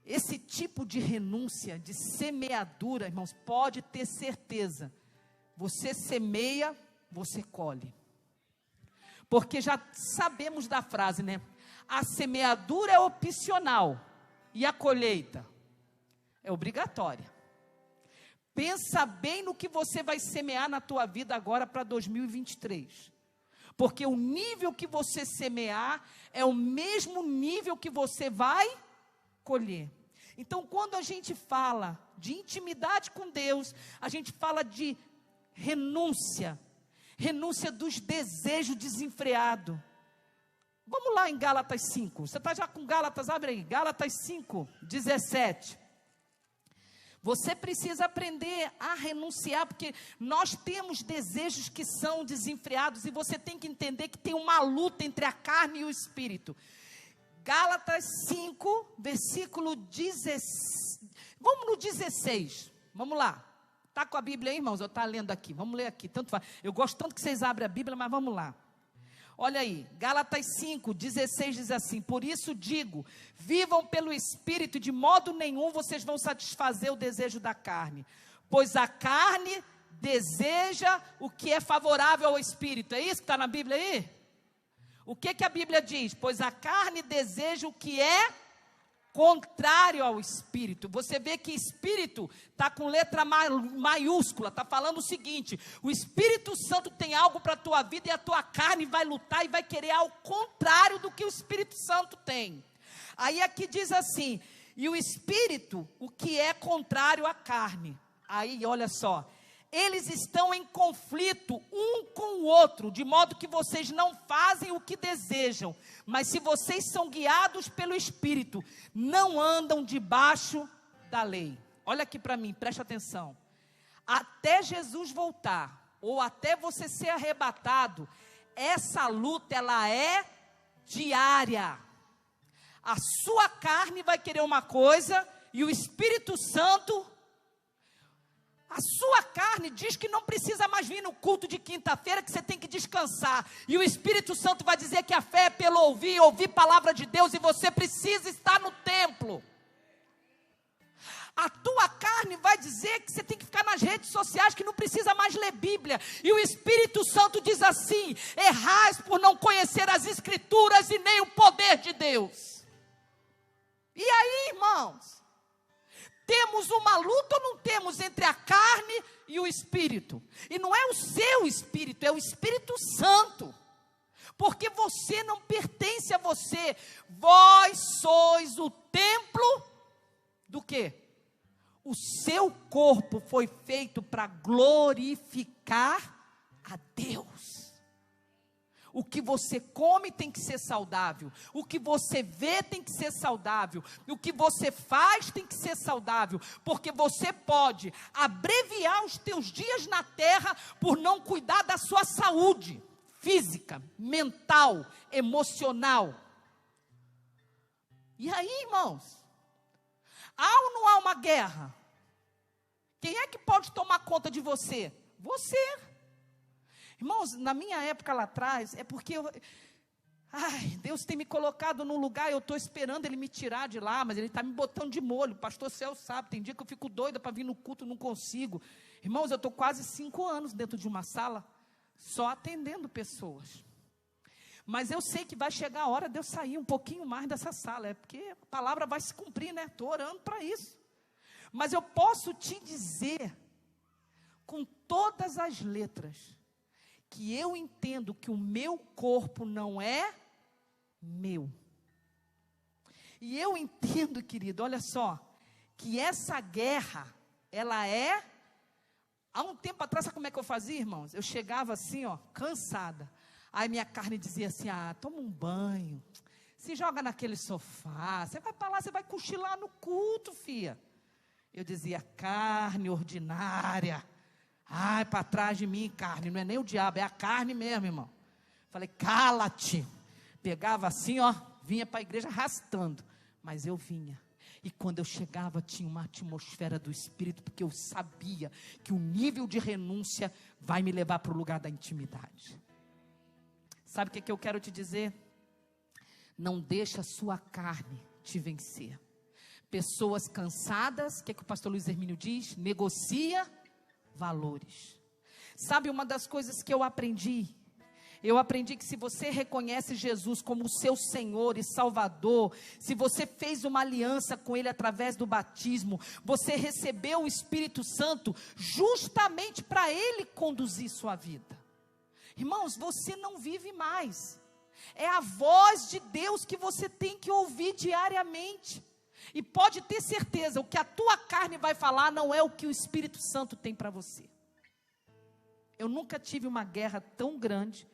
Esse tipo de renúncia, de semeadura, irmãos, pode ter certeza, você semeia, você colhe. Porque já sabemos da frase, né? A semeadura é opcional, e a colheita é obrigatória. Pensa bem no que você vai semear na tua vida agora para 2023. Porque o nível que você semear é o mesmo nível que você vai colher. Então, quando a gente fala de intimidade com Deus, a gente fala de renúncia. Renúncia dos desejos desenfreados. Vamos lá em Gálatas 5. Você está já com Gálatas? Abre aí. Gálatas 5, 17. Você precisa aprender a renunciar, porque nós temos desejos que são desenfreados, e você tem que entender que tem uma luta entre a carne e o espírito. Gálatas 5, versículo 16. Vamos no 16. Vamos lá. Está com a Bíblia aí, irmãos? Eu estou lendo aqui. Vamos ler aqui. Tanto faz. Eu gosto tanto que vocês abrem a Bíblia, mas vamos lá. Olha aí, Gálatas 5, 16 diz assim: por isso digo, vivam pelo Espírito, de modo nenhum vocês vão satisfazer o desejo da carne, pois a carne deseja o que é favorável ao Espírito. É isso que está na Bíblia aí? O que a Bíblia diz? Pois a carne deseja o que é contrário ao Espírito. Você vê que Espírito está com letra maiúscula, está falando o seguinte: o Espírito Santo tem algo para a tua vida, e a tua carne vai lutar e vai querer ao contrário do que o Espírito Santo tem. Aí aqui diz assim: e o Espírito, o que é contrário à carne. Aí olha só, eles estão em conflito um com o outro, de modo que vocês não fazem o que desejam. Mas se vocês são guiados pelo Espírito, não andam debaixo da lei. Olha aqui para mim, preste atenção. Até Jesus voltar, ou até você ser arrebatado, essa luta, ela é diária. A sua carne vai querer uma coisa, e o Espírito Santo... A sua carne diz que não precisa mais vir no culto de quinta-feira, que você tem que descansar. E o Espírito Santo vai dizer que a fé é pelo ouvir palavra de Deus, e você precisa estar no templo. A tua carne vai dizer que você tem que ficar nas redes sociais, que não precisa mais ler Bíblia. E o Espírito Santo diz assim: errais por não conhecer as Escrituras e nem o poder de Deus. E aí, irmãos, temos uma luta espírito. E não é o seu espírito, é o Espírito Santo. Porque você não pertence a você. Vós sois o templo do quê? O seu corpo foi feito para glorificar a Deus. O que você come tem que ser saudável. O que você vê tem que ser saudável. O que você faz tem que ser saudável. Porque você pode abreviar os teus dias na terra por não cuidar da sua saúde física, mental, emocional. E aí, irmãos? Há ou não há uma guerra? Quem é que pode tomar conta de você? Você. Irmãos, na minha época lá atrás, é porque Deus tem me colocado num lugar, eu estou esperando Ele me tirar de lá, mas Ele está me botando de molho. O pastor Celso sabe, tem dia que eu fico doida para vir no culto, não consigo. Irmãos, eu estou quase 5 anos dentro de uma sala, só atendendo pessoas. Mas eu sei que vai chegar a hora de eu sair um pouquinho mais dessa sala, é porque a palavra vai se cumprir, né? Estou orando para isso. Mas eu posso te dizer, com todas as letras, que eu entendo que o meu corpo não é meu. E eu entendo, querido, olha só, que essa guerra, ela é... Há um tempo atrás, sabe como é que eu fazia, irmãos? Eu chegava assim, cansada. Aí minha carne dizia assim, toma um banho, se joga naquele sofá, você vai para lá, você vai cochilar no culto, filha. Eu dizia, carne ordinária, para trás de mim, carne, não é nem o diabo, é a carne mesmo, irmão. Falei, cala-te. Pegava assim, vinha para a igreja arrastando, mas eu vinha. E quando eu chegava, tinha uma atmosfera do Espírito, porque eu sabia que o nível de renúncia vai me levar para o lugar da intimidade. Sabe o que eu quero te dizer? Não deixa a sua carne te vencer. Pessoas cansadas, o que o pastor Luiz Hermínio diz? Negocia valores. Sabe uma das coisas que eu aprendi? Eu aprendi que se você reconhece Jesus como o seu Senhor e Salvador, se você fez uma aliança com Ele através do batismo, você recebeu o Espírito Santo justamente para Ele conduzir sua vida. Irmãos, você não vive mais. É a voz de Deus que você tem que ouvir diariamente. E pode ter certeza, o que a tua carne vai falar não é o que o Espírito Santo tem para você. Eu nunca tive uma guerra tão grande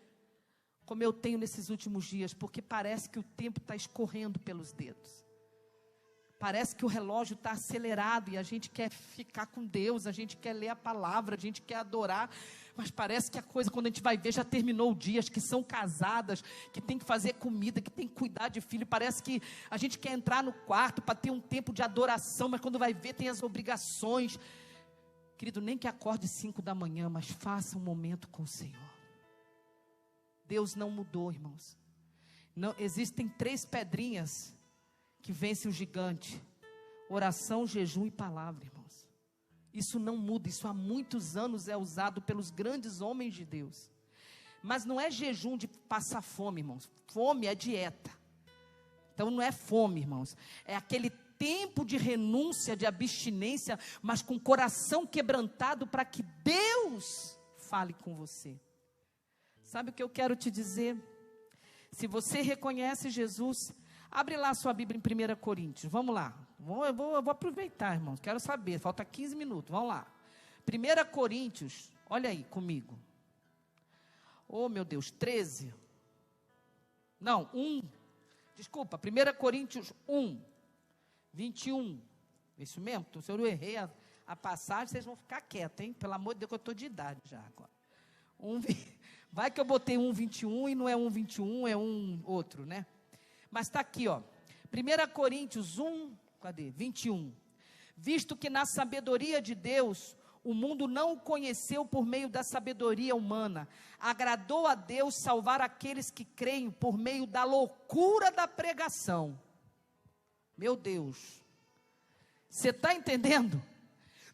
como eu tenho nesses últimos dias, porque parece que o tempo está escorrendo pelos dedos. Parece que o relógio está acelerado e a gente quer ficar com Deus, a gente quer ler a palavra, a gente quer adorar, mas parece que a coisa, quando a gente vai ver, já terminou o dia. As que são casadas, que tem que fazer comida, que tem que cuidar de filho, parece que a gente quer entrar no quarto para ter um tempo de adoração, mas quando vai ver tem as obrigações. Querido, nem que acorde 5 da manhã, mas faça um momento com o Senhor. Deus não mudou, irmãos. Não, existem 3 pedrinhas que vencem o gigante: oração, jejum e palavra, irmãos. Isso não muda, isso há muitos anos é usado pelos grandes homens de Deus. Mas não é jejum de passar fome, irmãos. Fome é dieta. Então não é fome, irmãos. É aquele tempo de renúncia, de abstinência, mas com o coração quebrantado para que Deus fale com você. Sabe o que eu quero te dizer? Se você reconhece Jesus, abre lá a sua Bíblia em 1 Coríntios. Vamos lá. Eu vou aproveitar, irmãos. Quero saber. Falta 15 minutos. Vamos lá. 1 Coríntios. Olha aí comigo. Oh, meu Deus. 13. Não, 1. Desculpa. 1 Coríntios 1. 21. Isso mesmo? Se eu errei a passagem, vocês vão ficar quietos, hein? Pelo amor de Deus, que eu estou de idade já agora. Vai que eu botei 1,21 e não é 1,21, é um outro, né? Mas está aqui, 1 Coríntios 1, 21. Visto que na sabedoria de Deus, o mundo não o conheceu por meio da sabedoria humana, agradou a Deus salvar aqueles que creem por meio da loucura da pregação. Meu Deus, você está entendendo?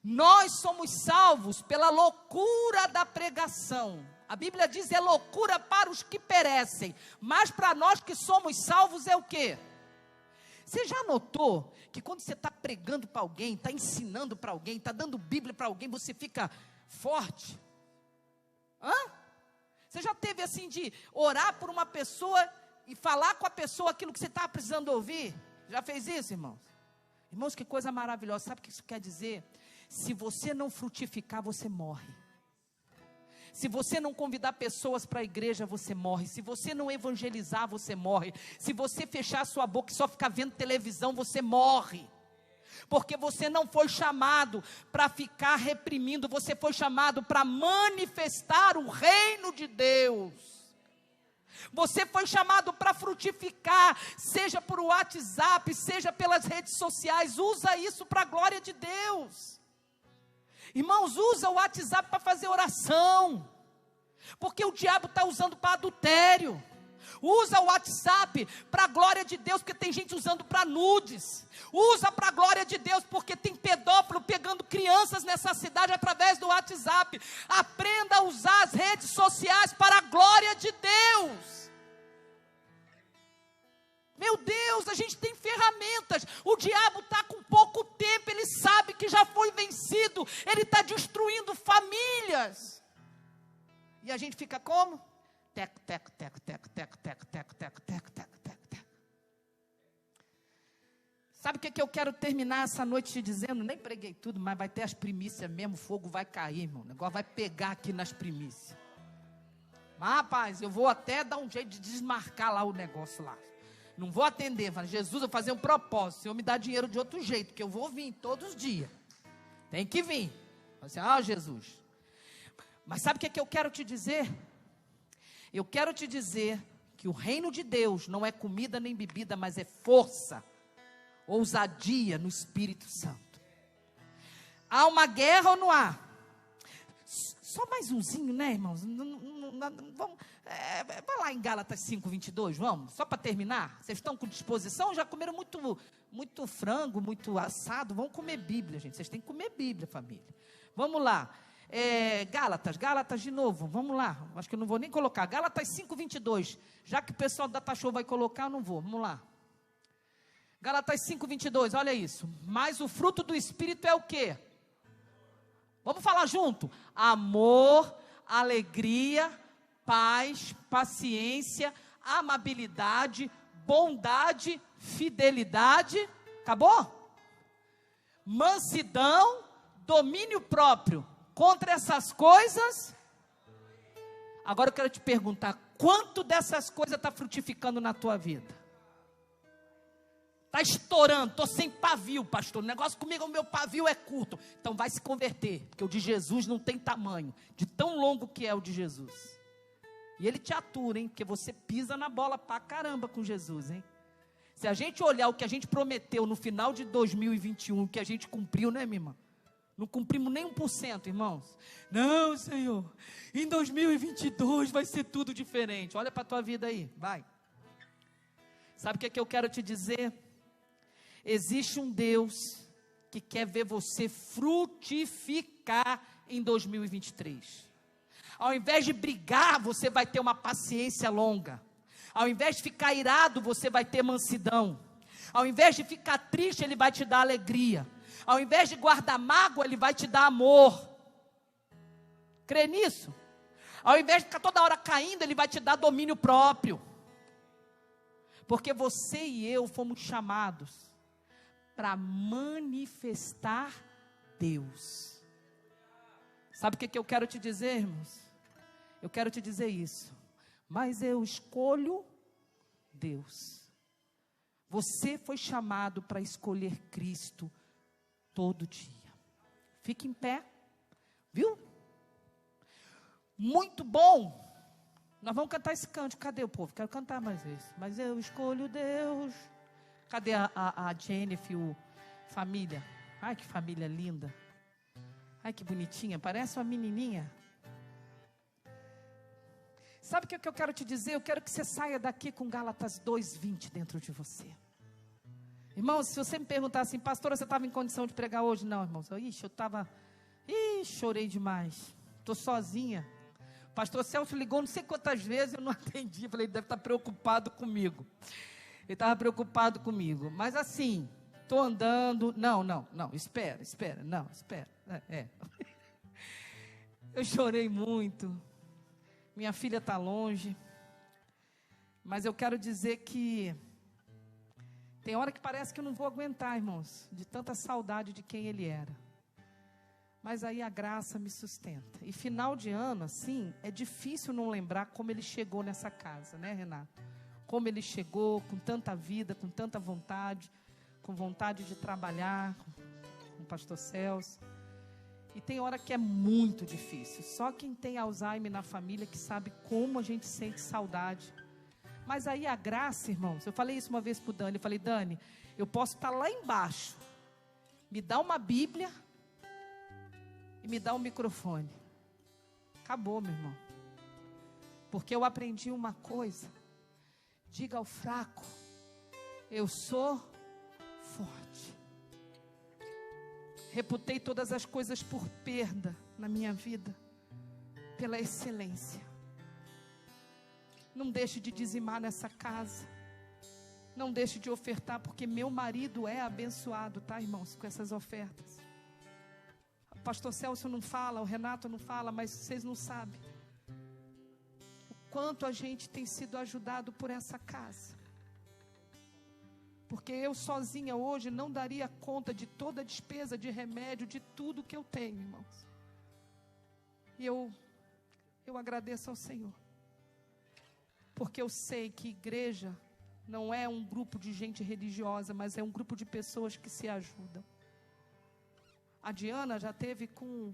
Nós somos salvos pela loucura da pregação. A Bíblia diz é loucura para os que perecem, mas para nós que somos salvos é o quê? Você já notou que quando você está pregando para alguém, está ensinando para alguém, está dando Bíblia para alguém, você fica forte. Você já teve assim de orar por uma pessoa e falar com a pessoa aquilo que você estava precisando ouvir? Já fez isso, irmãos? Irmãos, que coisa maravilhosa. Sabe o que isso quer dizer? Se você não frutificar, você morre. Se você não convidar pessoas para a igreja, você morre. Se você não evangelizar, você morre. Se você fechar a sua boca e só ficar vendo televisão, você morre. Porque você não foi chamado para ficar reprimindo, você foi chamado para manifestar o reino de Deus. Você foi chamado para frutificar, seja por WhatsApp, seja pelas redes sociais. Usa isso para a glória de Deus. Irmãos, usa o WhatsApp para fazer oração, porque o diabo está usando para adultério. Usa o WhatsApp para a glória de Deus, porque tem gente usando para nudes. Usa para a glória de Deus, porque tem pedófilo pegando crianças nessa cidade através do WhatsApp. Aprenda a usar as redes sociais para a glória de Deus. Meu Deus, a gente tem ferramentas. O diabo está com pouco tempo, ele sabe que já foi vencido. Ele está destruindo famílias. E a gente fica como? Teco, teco, teco, teco, teco, teco, teco, teco, teco, teco, teco, teco. Sabe o que eu quero terminar essa noite te dizendo? Nem preguei tudo, mas vai ter as primícias mesmo, o fogo vai cair, irmão. O negócio vai pegar aqui nas primícias. Mas, rapaz, eu vou até dar um jeito de desmarcar lá o negócio lá. Não vou atender, falei, Jesus, eu vou fazer um propósito. O Senhor me dá dinheiro de outro jeito, que eu vou vir todos os dias. Tem que vir. Você, Jesus. Mas sabe o que eu quero te dizer? Eu quero te dizer que o reino de Deus não é comida nem bebida, mas é força, ousadia no Espírito Santo. Há uma guerra ou não há? Só mais umzinho, né, irmãos? Vamos, vai lá em Gálatas 5:22, vamos? Só para terminar. Vocês estão com disposição? Já comeram muito frango, muito assado? Vamos comer Bíblia, gente. Vocês têm que comer Bíblia, família. Vamos lá. Gálatas de novo, vamos lá, acho que eu não vou nem colocar, Gálatas 5:22, já que o pessoal da Tachô vai colocar, eu não vou, vamos lá, Gálatas 5:22, olha isso, mas o fruto do Espírito é o quê? Vamos falar junto, amor, alegria, paz, paciência, amabilidade, bondade, fidelidade, acabou? Mansidão, domínio próprio. Contra essas coisas, agora eu quero te perguntar, quanto dessas coisas está frutificando na tua vida? Está estourando, estou sem pavio, pastor, o negócio comigo, o meu pavio é curto, então vai se converter, porque o de Jesus não tem tamanho, de tão longo que é o de Jesus, e ele te atura, hein, porque você pisa na bola pra caramba com Jesus, hein, se a gente olhar o que a gente prometeu no final de 2021, o que a gente cumpriu, né, minha irmã? Não cumprimos nem 1%, irmãos. Não, Senhor, em 2022 vai ser tudo diferente. Olha para a tua vida aí, vai. Sabe o que eu quero te dizer? Existe um Deus que quer ver você frutificar em 2023. Ao invés de brigar, você vai ter uma paciência longa. Ao invés de ficar irado, você vai ter mansidão. Ao invés de ficar triste, Ele vai te dar alegria. Ao invés de guardar mágoa, Ele vai te dar amor. Crê nisso? Ao invés de ficar toda hora caindo, Ele vai te dar domínio próprio. Porque você e eu fomos chamados para manifestar Deus. Sabe o que eu quero te dizer, irmãos? Eu quero te dizer isso. Mas eu escolho Deus. Você foi chamado para escolher Cristo todo dia. Fique em pé, viu? Muito bom. Nós vamos cantar esse cântico. Cadê o povo? Quero cantar mais esse. Mas eu escolho Deus. Cadê a Jennifer, família? Ai, que família linda. Ai, que bonitinha. Parece uma menininha. Sabe o que eu quero te dizer? Eu quero que você saia daqui com Gálatas 2:20 dentro de você. Irmãos, se você me perguntar assim, pastora, você estava em condição de pregar hoje? Não, irmãos. Chorei demais. Estou sozinha. O pastor Celso ligou não sei quantas vezes, eu não atendi. Falei, ele deve estar preocupado comigo. Ele estava preocupado comigo. Mas assim, estou andando. Não, espera. Não, espera. Eu chorei muito. Minha filha está longe. Mas eu quero dizer que tem hora que parece que eu não vou aguentar, irmãos, de tanta saudade de quem ele era. Mas aí a graça me sustenta. E final de ano, assim, é difícil não lembrar como ele chegou nessa casa, né, Renato? Como ele chegou com tanta vida, com tanta vontade, com vontade de trabalhar com o pastor Celso. E tem hora que é muito difícil. Só quem tem Alzheimer na família que sabe como a gente sente saudade. Mas aí a graça, irmãos, eu falei isso uma vez para o Dani. Eu falei, Dani, eu posso estar lá embaixo. Me dá uma Bíblia e me dá um microfone. Acabou, meu irmão. Porque eu aprendi uma coisa. Diga ao fraco, eu sou forte. Reputei todas as coisas por perda na minha vida, pela excelência. Não deixe de dizimar nessa casa. Não deixe de ofertar, porque meu marido é abençoado, tá, irmãos, com essas ofertas. O pastor Celso não fala, o Renato não fala, mas vocês não sabem o quanto a gente tem sido ajudado por essa casa. Porque eu sozinha hoje não daria conta de toda a despesa de remédio, de tudo que eu tenho, irmãos. E eu agradeço ao Senhor. Porque eu sei que igreja não é um grupo de gente religiosa, mas é um grupo de pessoas que se ajudam. A Diana já teve com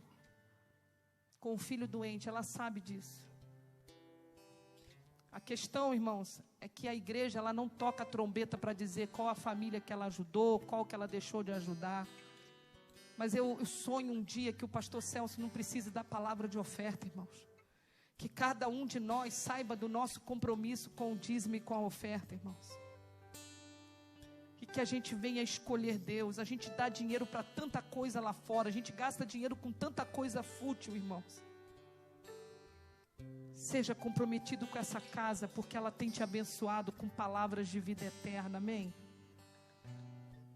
o filho doente, ela sabe disso. A questão, irmãos, é que a igreja ela não toca a trombeta para dizer qual a família que ela ajudou, qual que ela deixou de ajudar. Mas eu sonho um dia que o pastor Celso não precise da palavra de oferta, irmãos. Que cada um de nós saiba do nosso compromisso com o dízimo e com a oferta, irmãos. E que a gente venha escolher Deus. A gente dá dinheiro para tanta coisa lá fora. A gente gasta dinheiro com tanta coisa fútil, irmãos. Seja comprometido com essa casa, porque ela tem te abençoado com palavras de vida eterna, amém?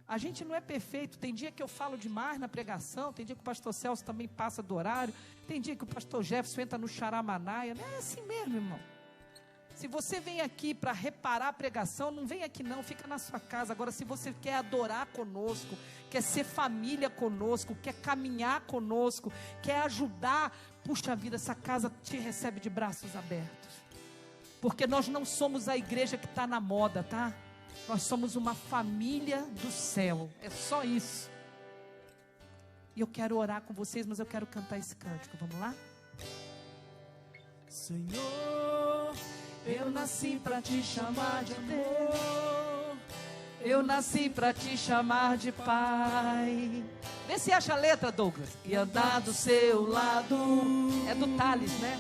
A gente não é perfeito, tem dia que eu falo demais na pregação, tem dia que o pastor Celso também passa do horário, tem dia que o pastor Jefferson entra no xaramanaia, não é assim mesmo, irmão. Se você vem aqui para reparar a pregação, não vem aqui não, fica na sua casa. Agora, se você quer adorar conosco, quer ser família conosco, quer caminhar conosco, quer ajudar, puxa vida, essa casa te recebe de braços abertos. Porque nós não somos a igreja que está na moda, tá? Nós somos uma família do céu, é só isso. E eu quero orar com vocês, mas eu quero cantar esse cântico, vamos lá? Senhor, eu nasci para te chamar de Deus, eu nasci para te chamar de Pai. Vê se acha a letra, Douglas. E andar do seu lado, é do Thales, né?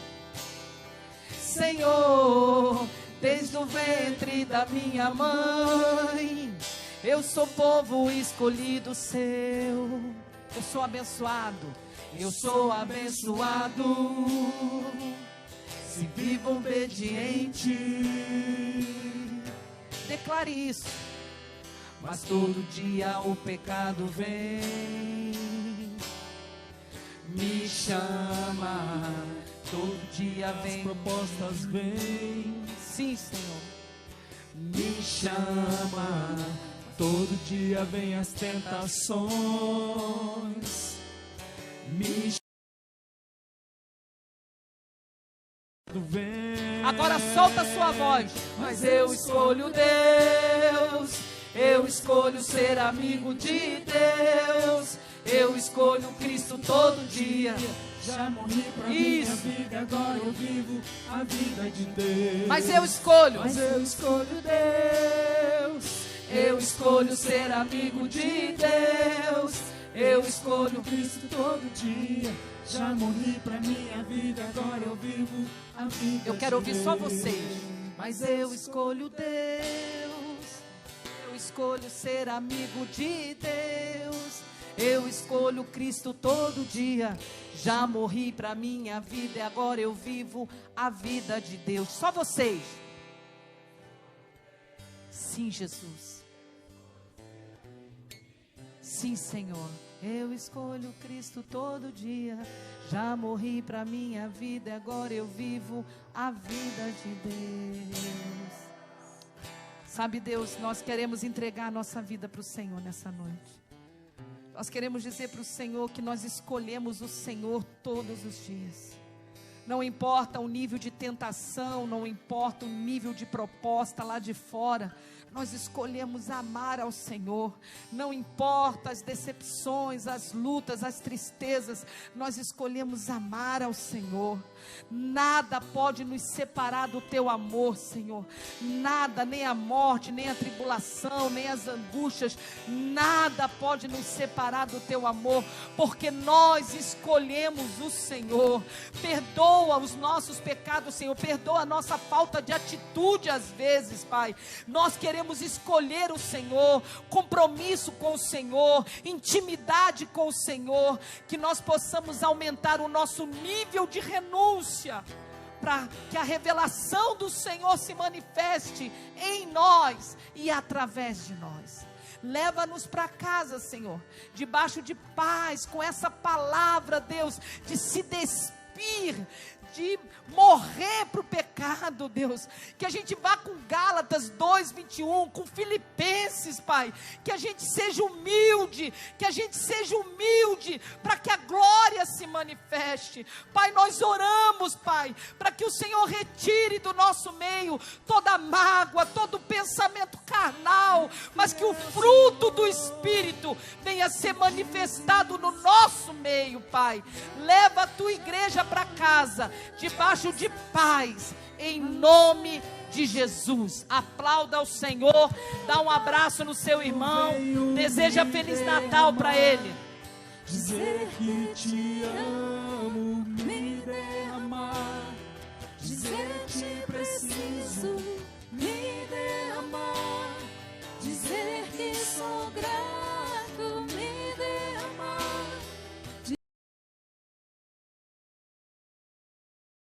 Senhor, desde o ventre da minha mãe, eu sou povo escolhido seu. Eu sou abençoado, eu sou abençoado. Se vivo obediente, declare isso. Mas todo dia o pecado vem, me chama. Todo dia vem, as propostas vêm. Sim, Senhor. Me chama. Todo dia vem as tentações. Me vem. Agora solta a sua voz. Mas eu escolho Deus. Eu escolho ser amigo de Deus. Eu escolho Cristo todo dia. Já morri pra minha vida, agora eu vivo a vida de Deus. Mas eu escolho. Mas eu escolho Deus. Eu escolho ser amigo de Deus. Eu escolho Cristo todo dia. Já morri pra minha vida, agora eu vivo a vida de Deus. Eu quero ouvir só vocês. Mas eu escolho Deus. Eu escolho ser amigo de Deus. Eu escolho Cristo todo dia. Já morri pra minha vida e agora eu vivo a vida de Deus. Só vocês. Sim, Jesus. Sim, Senhor. Eu escolho Cristo todo dia. Já morri para minha vida, agora eu vivo a vida de Deus. Sabe, Deus, nós queremos entregar a nossa vida para o Senhor nessa noite. Nós queremos dizer para o Senhor que nós escolhemos o Senhor todos os dias. Não importa o nível de tentação, não importa o nível de proposta lá de fora, nós escolhemos amar ao Senhor. Não importa as decepções, as lutas, as tristezas, nós escolhemos amar ao Senhor. Nada pode nos separar do teu amor, Senhor. Nada, nem a morte, nem a tribulação, nem as angústias, nada pode nos separar do teu amor, porque nós escolhemos o Senhor. Perdoa os nossos pecados, Senhor. Perdoa a nossa falta de atitude às vezes, Pai. Nós queremos escolher o Senhor, compromisso com o Senhor, intimidade com o Senhor, que nós possamos aumentar o nosso nível de renúncia, para que a revelação do Senhor se manifeste em nós e através de nós. Leva-nos para casa, Senhor, debaixo de paz, com essa palavra, Deus, de se despir, de morrer para o pecado, Deus. Que a gente vá com Gálatas 2:21, com Filipenses, Pai. Que a gente seja humilde, para que a glória se manifeste. Pai, nós oramos, Pai, para que o Senhor retire do nosso meio toda mágoa, todo pensamento carnal, mas que o fruto do Espírito venha ser manifestado no nosso meio, Pai. Leva a tua igreja para casa, debaixo de paz, em nome de Jesus. Aplauda o Senhor, dá um abraço no seu irmão, deseja Feliz Natal para ele. Dizer que te amo,